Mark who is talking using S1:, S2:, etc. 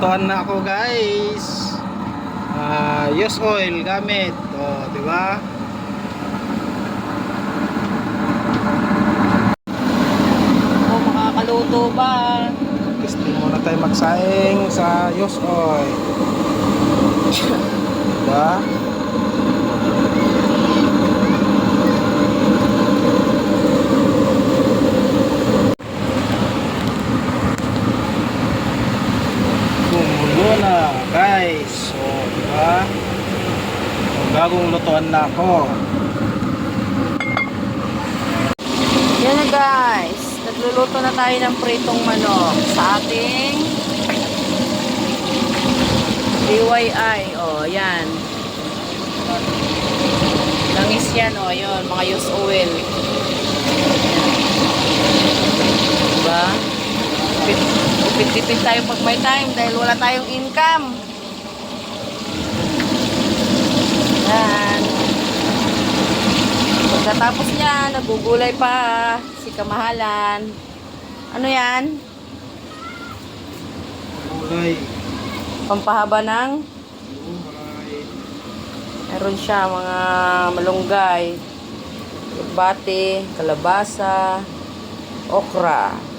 S1: Naglulutuan na ako guys. Use oil gamit. Oh, di ba?
S2: O makakaluto ba?
S1: Testing muna tayo magsaing sa use oil. Diba? Gumulo na guys. So, diba? Bagong lutuan na ako.
S2: Yan na guys. Nagluluto na tayo ng pritong manok sa ating DIY. O, yan. Langis yan. O, yun. Mga use oil. Diba? Upit-tipid tayo pag may time dahil wala tayong income. Yan. Pagkatapos niya, nagugulay pa si kamahalan. Ano yan?
S1: Gulay.
S2: Pampahaba ng meron siya mga malunggay, bati, kalabasa, okra.